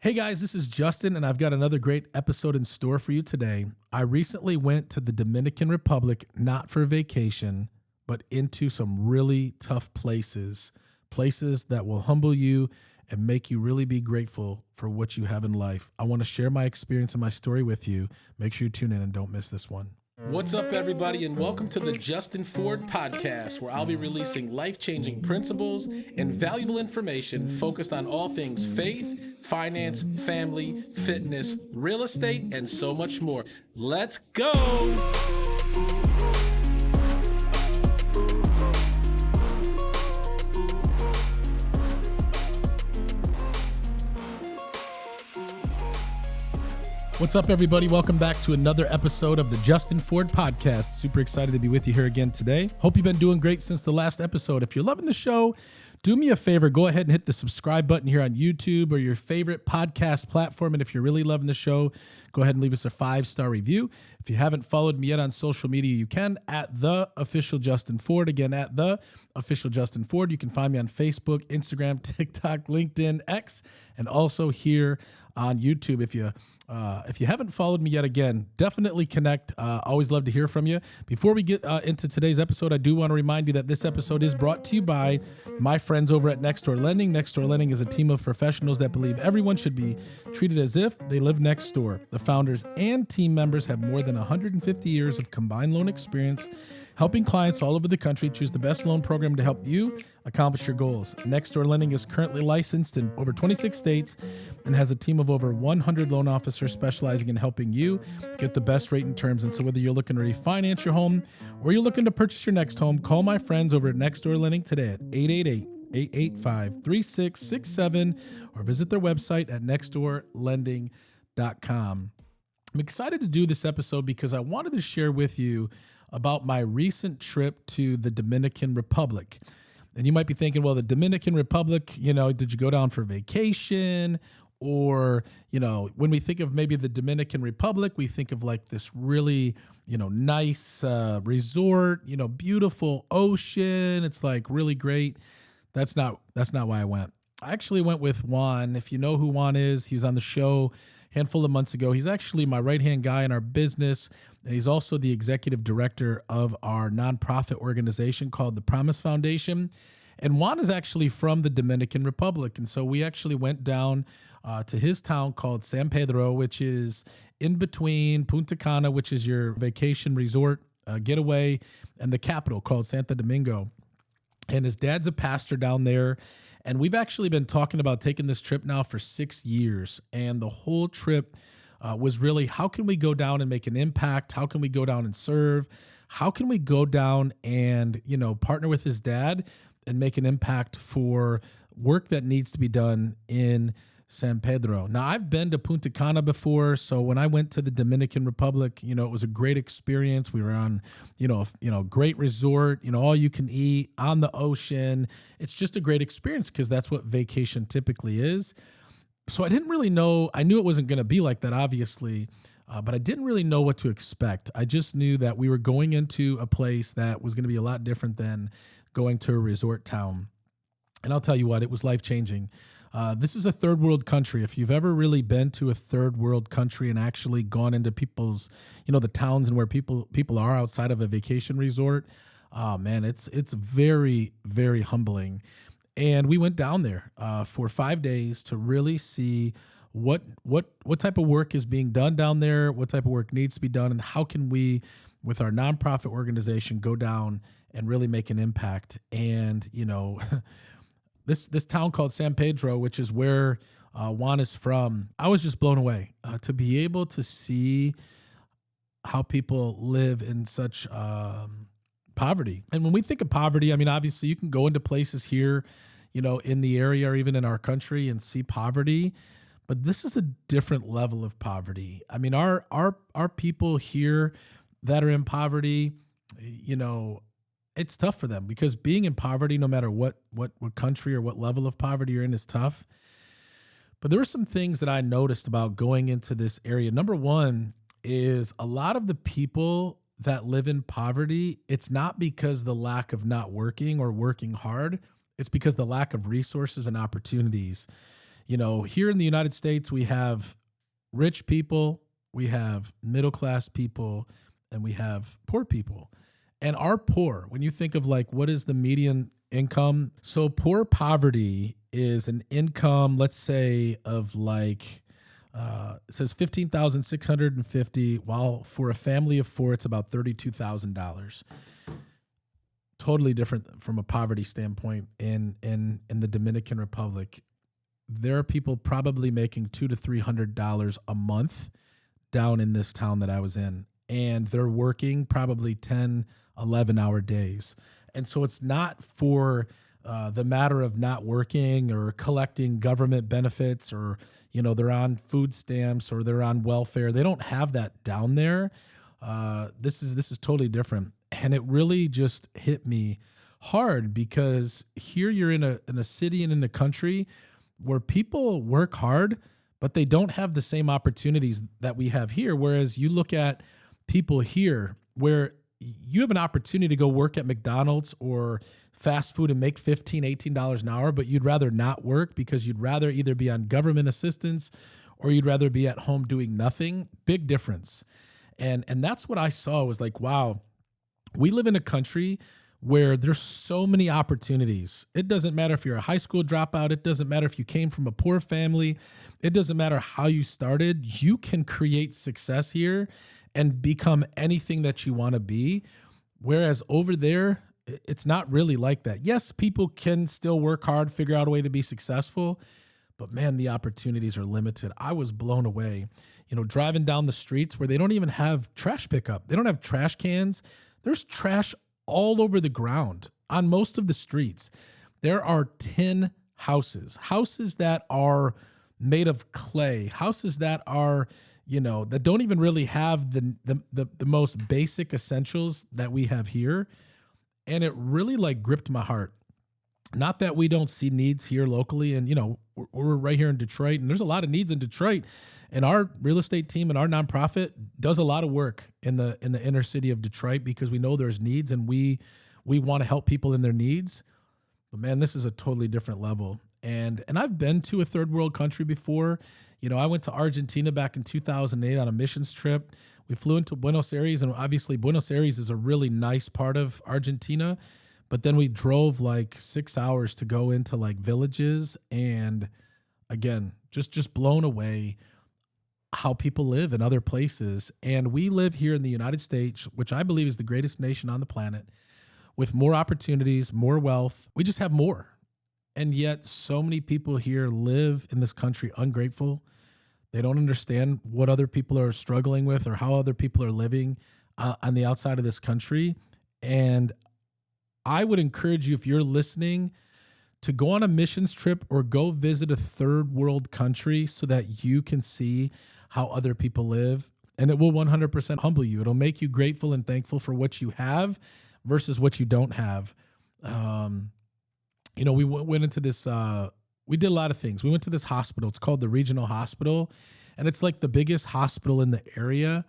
Hey guys, this is Justin, and I've got another great episode in store for you today. I recently went to the Dominican Republic, not for vacation, but into some really tough places, places that will humble you and make you really be grateful for what you have in life. I want to share my experience and my story with you. Make sure you tune in and don't miss this one. What's up, everybody, and welcome to the Justin Ford Podcast, where I'll be releasing life-changing principles and valuable information focused on all things faith, finance, family, fitness, real estate, and so much more. Let's go! What's up, everybody? Welcome back to another episode of the Justin Ford Podcast. Super excited to be with you here again today. Hope you've been doing great since the last episode. If you're loving the show, do me a favor. Go ahead and hit the subscribe button here on YouTube or your favorite podcast platform. And if you're really loving the show, go ahead and leave us a 5-star review. If you haven't followed me yet on social media, you can at The Official Justin Ford. Again, at The Official Justin Ford. You can find me on Facebook, Instagram, TikTok, LinkedIn, X, and also here on YouTube. If you haven't followed me yet, again, definitely connect. Always love to hear from you. Before we get into today's episode, I do want to remind you that this episode is brought to you by my friends over at Next Door Lending. Next Door Lending is a team of professionals that believe everyone should be treated as if they live next door. The founders and team members have more than 150 years of combined loan experience, helping clients all over the country choose the best loan program to help you accomplish your goals. Next Door Lending is currently licensed in over 26 states and has a team of over 100 loan officers specializing in helping you get the best rate and terms. And so whether you're looking to refinance your home or you're looking to purchase your next home, call my friends over at Next Door Lending today at 888-885-3667 or visit their website at nextdoorlending.com. I'm excited to do this episode because I wanted to share with you about my recent trip to the Dominican Republic. And you might be thinking, well, the Dominican Republic, did you go down for vacation? Or, when we think of maybe the Dominican Republic, we think of like this really, nice resort, beautiful ocean. It's like really great. That's not why I went. I actually went with Juan. If you know who Juan is, he was on the show a handful of months ago. He's actually my right-hand guy in our business. And he's also the executive director of our nonprofit organization called the Promise Foundation. And Juan is actually from the Dominican Republic. And so we actually went down to his town called San Pedro, which is in between Punta Cana, which is your vacation resort getaway, and the capital called Santo Domingo. And his dad's a pastor down there. And we've actually been talking about taking this trip now for 6 years. And the whole trip was really, how can we go down and make an impact? How can we go down and serve? How can we go down and, partner with his dad and make an impact for work that needs to be done in San Pedro? Now, I've been to Punta Cana before, so when I went to the Dominican Republic, it was a great experience. We were on, great resort, all you can eat on the ocean. It's just a great experience because that's what vacation typically is. So I didn't really know. I knew it wasn't going to be like that, obviously, but I didn't really know what to expect. I just knew that we were going into a place that was going to be a lot different than going to a resort town. And I'll tell you what, it was life-changing. This is a third world country. If you've ever really been to a third world country and actually gone into people's, the towns and where people are outside of a vacation resort, man, it's very, very humbling. And we went down there for 5 days to really see what type of work is being done down there, what type of work needs to be done, and how can we, with our nonprofit organization, go down and really make an impact. And, this town called San Pedro, which is where Juan is from, I was just blown away to be able to see how people live in such poverty. And when we think of poverty, I mean, obviously you can go into places here, in the area or even in our country and see poverty, but this is a different level of poverty. I mean, our people here that are in poverty, it's tough for them because being in poverty, no matter what country or what level of poverty you're in, is tough. But there were some things that I noticed about going into this area. Number one is a lot of the people that live in poverty, it's not because the lack of not working or working hard. It's because the lack of resources and opportunities. Here in the United States, we have rich people, we have middle class people, and we have poor people. And our poor, when you think of like what is the median income? So poor poverty is an income, let's say, of like it says 15,650, while for a family of four, it's about $32,000. Totally different from a poverty standpoint in the Dominican Republic. There are people probably making $200 to $300 a month down in this town that I was in, and they're working probably 10, 11-hour days. And so it's not for the matter of not working or collecting government benefits, or they're on food stamps or they're on welfare. They don't have that down there. This is totally different, and it really just hit me hard because here you're in a city and in a country where people work hard, but they don't have the same opportunities that we have here. Whereas you look at people here where you have an opportunity to go work at McDonald's or fast food and make $15, $18 an hour, but you'd rather not work because you'd rather either be on government assistance or you'd rather be at home doing nothing. Big difference. And that's what I saw, was like, wow, we live in a country where there's so many opportunities. It doesn't matter if you're a high school dropout. It doesn't matter if you came from a poor family. It doesn't matter how you started. You can create success here and become anything that you want to be. Whereas over there, it's not really like that. Yes, people can still work hard, figure out a way to be successful, but man, the opportunities are limited. I was blown away, driving down the streets where they don't even have trash pickup. They don't have trash cans. There's trash all over the ground on most of the streets. There are tin houses that are made of clay, houses that are, that don't even really have the most basic essentials that we have here. And it really like gripped my heart. Not that we don't see needs here locally. And, we're right here in Detroit, and there's a lot of needs in Detroit. And our real estate team and our nonprofit does a lot of work in the inner city of Detroit because we know there's needs, and we want to help people in their needs. But man, this is a totally different level. And I've been to a third world country before. I went to Argentina back in 2008 on a missions trip. We flew into Buenos Aires, and obviously Buenos Aires is a really nice part of Argentina. But then we drove like 6 hours to go into like villages, and again, just blown away how people live in other places. And we live here in the United States, which I believe is the greatest nation on the planet, with more opportunities, more wealth. We just have more. And yet so many people here live in this country ungrateful. They don't understand what other people are struggling with or how other people are living on the outside of this country. And I would encourage you, if you're listening, to go on a missions trip or go visit a third world country so that you can see how other people live. And it will 100% humble you. It'll make you grateful and thankful for what you have versus what you don't have. We went into this, we did a lot of things. We went to this hospital. It's called the Regional Hospital, and it's like the biggest hospital in the area.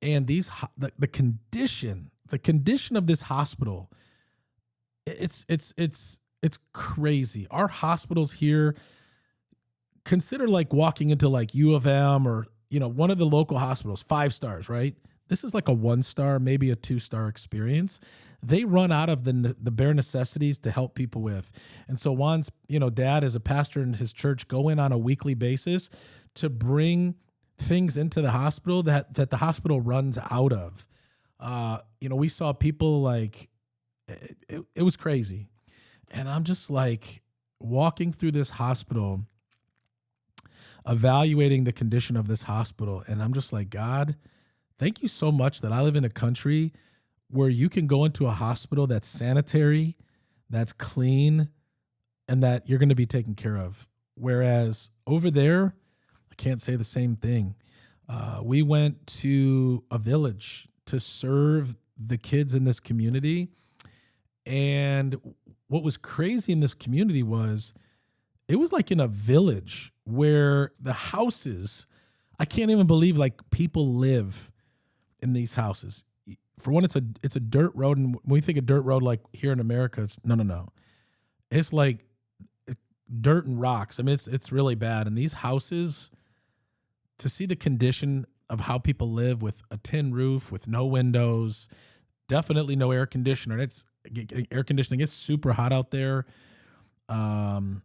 And the condition of this hospital, it's crazy. Our hospitals here, consider like walking into like U of M or, one of the local hospitals, 5 stars, right? This is like a 1-star, maybe a 2-star experience. They run out of the bare necessities to help people with. And so Juan's, dad as a pastor in his church go in on a weekly basis to bring things into the hospital that the hospital runs out of. We saw people like, it was crazy. And I'm just like walking through this hospital, evaluating the condition of this hospital. And I'm just like, God, thank you so much that I live in a country where you can go into a hospital that's sanitary, that's clean, and that you're going to be taken care of. Whereas over there, I can't say the same thing. We went to a village to serve the kids in this community. And what was crazy in this community was it was like in a village where the houses, I can't even believe like people live in these houses. For one, it's a dirt road. And when we think of dirt road, like here in America, it's no. It's like dirt and rocks. I mean, it's really bad. And these houses, to see the condition of how people live with a tin roof, with no windows, definitely no air conditioner. And it's air conditioning. It's super hot out there. Um,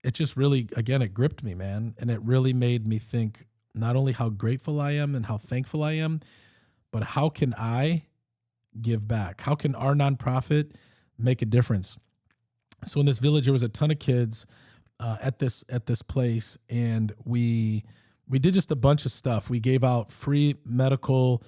it just really, again, it gripped me, man. And it really made me think not only how grateful I am and how thankful I am, but how can I give back? How can our nonprofit make a difference? So in this village, there was a ton of kids at this place, and we did just a bunch of stuff. We gave out free medical,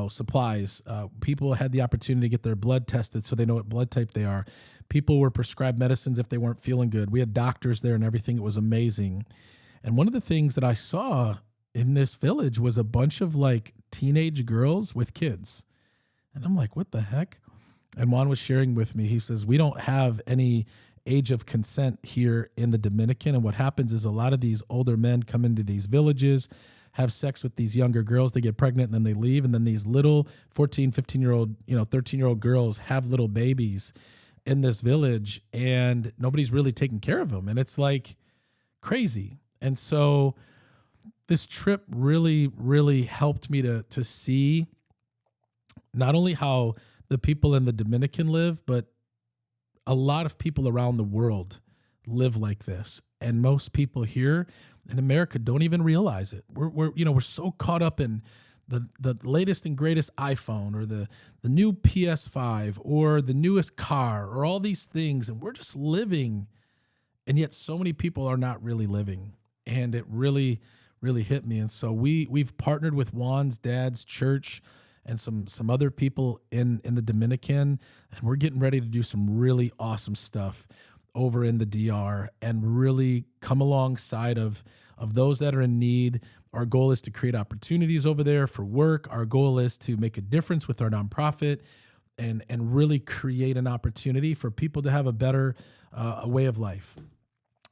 supplies. People had the opportunity to get their blood tested so they know what blood type they are. People were prescribed medicines if they weren't feeling good. We had doctors there and everything. It was amazing. And one of the things that I saw in this village was a bunch of like teenage girls with kids. And I'm like, what the heck? And Juan was sharing with me, he says, we don't have any age of consent here in the Dominican. And what happens is a lot of these older men come into these villages, have sex with these younger girls, they get pregnant and then they leave. And then these little 14, 15-year-old, 13-year-old girls have little babies in this village and nobody's really taking care of them. And it's like crazy. And so this trip really, really helped me to see not only how the people in the Dominican live, but a lot of people around the world live like this. And most people here in America don't even realize it. We're so caught up in the latest and greatest iPhone or the new PS5 or the newest car or all these things. And we're just living. And yet so many people are not really living. And it really, really hit me. And so we've partnered with Juan's dad's church and some other people in the Dominican, and we're getting ready to do some really awesome stuff over in the DR and really come alongside of those that are in need. Our goal is to create opportunities over there for work. Our goal is to make a difference with our nonprofit and really create an opportunity for people to have a better a way of life.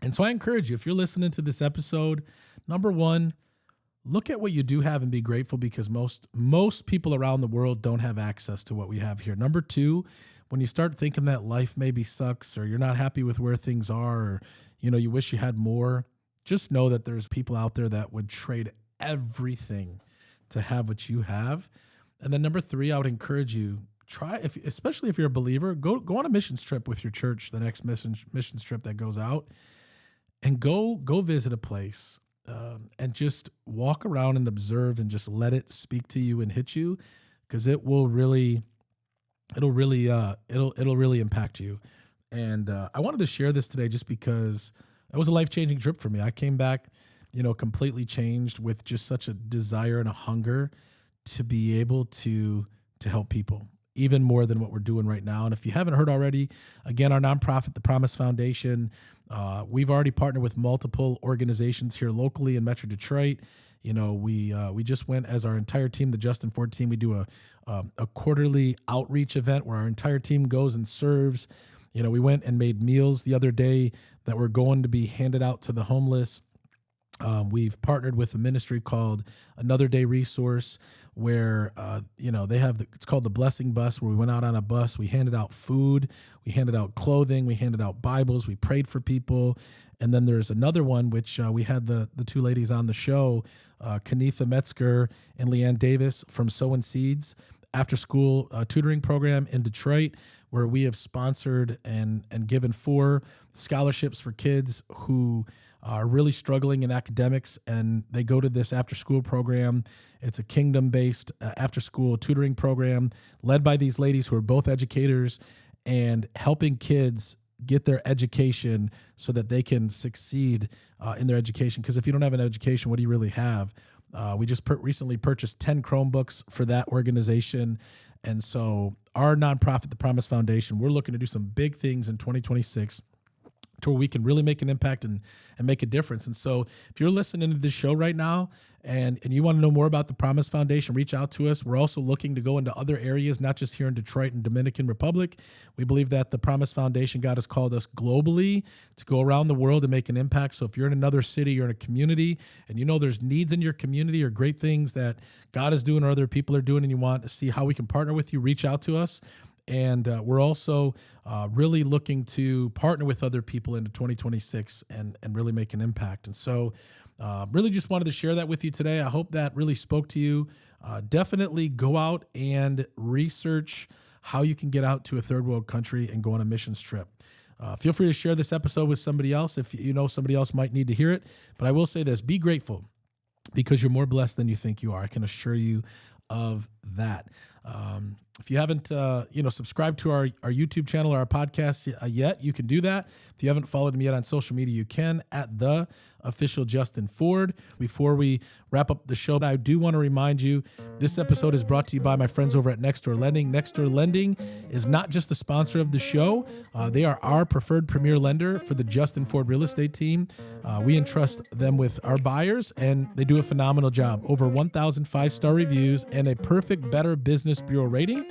And so I encourage you, if you're listening to this episode, number one, look at what you do have and be grateful, because most people around the world don't have access to what we have here. Number two, when you start thinking that life maybe sucks or you're not happy with where things are, or you wish you had more, just know that there's people out there that would trade everything to have what you have. And then number three, I would encourage you, especially if you're a believer, go on a missions trip with your church, the next missions trip that goes out, and go visit a place. And just walk around and observe and just let it speak to you and hit you, because it'll really impact you. And I wanted to share this today just because it was a life-changing trip for me. I came back, completely changed with just such a desire and a hunger to be able to help people, even more than what we're doing right now. And if you haven't heard already, again, our nonprofit, the Promise Foundation, we've already partnered with multiple organizations here locally in Metro Detroit. We just went as our entire team, the Justin Ford team. We do a quarterly outreach event where our entire team goes and serves. We went and made meals the other day that were going to be handed out to the homeless. We've partnered with a ministry called Another Day Resource, where they have it's called the Blessing Bus, where we went out on a bus. We handed out food, we handed out clothing, we handed out Bibles, we prayed for people. And then there's another one which we had the two ladies on the show, Kanitha Metzger and Leanne Davis from Sowing Seeds after school tutoring program in Detroit, where we have sponsored and given 4 scholarships for kids who are really struggling in academics, and they go to this after-school program. It's a kingdom-based after-school tutoring program led by these ladies who are both educators and helping kids get their education so that they can succeed in their education. Because if you don't have an education, what do you really have? We just recently purchased 10 Chromebooks for that organization. And so our nonprofit, the Promise Foundation, we're looking to do some big things in 2026 to where we can really make an impact and make a difference. And so if you're listening to this show right now and you want to know more about the Promise Foundation, reach out to us. We're also looking to go into other areas, not just here in Detroit and Dominican Republic. We believe that the Promise Foundation, God has called us globally to go around the world and make an impact. So if you're in another city, you're in a community, and there's needs in your community or great things that God is doing or other people are doing, and you want to see how we can partner with you, reach out to us. And we're also really looking to partner with other people into 2026 and really make an impact. And so really just wanted to share that with you today. I hope that really spoke to you. Definitely go out and research how you can get out to a third world country and go on a missions trip. Feel free to share this episode with somebody else if you know somebody else might need to hear it. But I will say this, be grateful because you're more blessed than you think you are. I can assure you of that. If you haven't, subscribed to our YouTube channel or our podcast yet, you can do that. If you haven't followed me yet on social media, you can at the official Justin Ford. Before we wrap up the show, I do want to remind you, this episode is brought to you by my friends over at Next Door Lending. Next Door Lending is not just the sponsor of the show. They are our preferred premier lender for the Justin Ford real estate team. We entrust them with our buyers, and they do a phenomenal job. Over 1,000 five-star reviews and a perfect Better Business Bureau rating.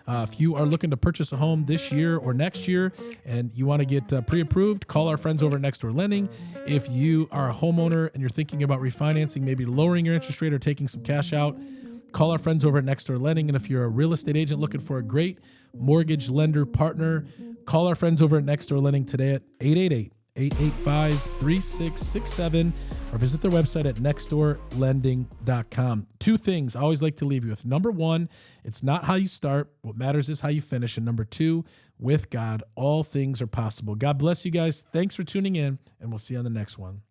If you are looking to purchase a home this year or next year and you want to get pre-approved, call our friends over at Next Door Lending. If you are a homeowner and you're thinking about refinancing, maybe lowering your interest rate or taking some cash out, call our friends over at Next Door Lending. And if you're a real estate agent looking for a great mortgage lender partner, call our friends over at Next Door Lending today at 888-885-3667 or visit their website at nextdoorlending.com. Two things I always like to leave you with. Number one, it's not how you start. What matters is how you finish. And number two, with God, all things are possible. God bless you guys. Thanks for tuning in, and we'll see you on the next one.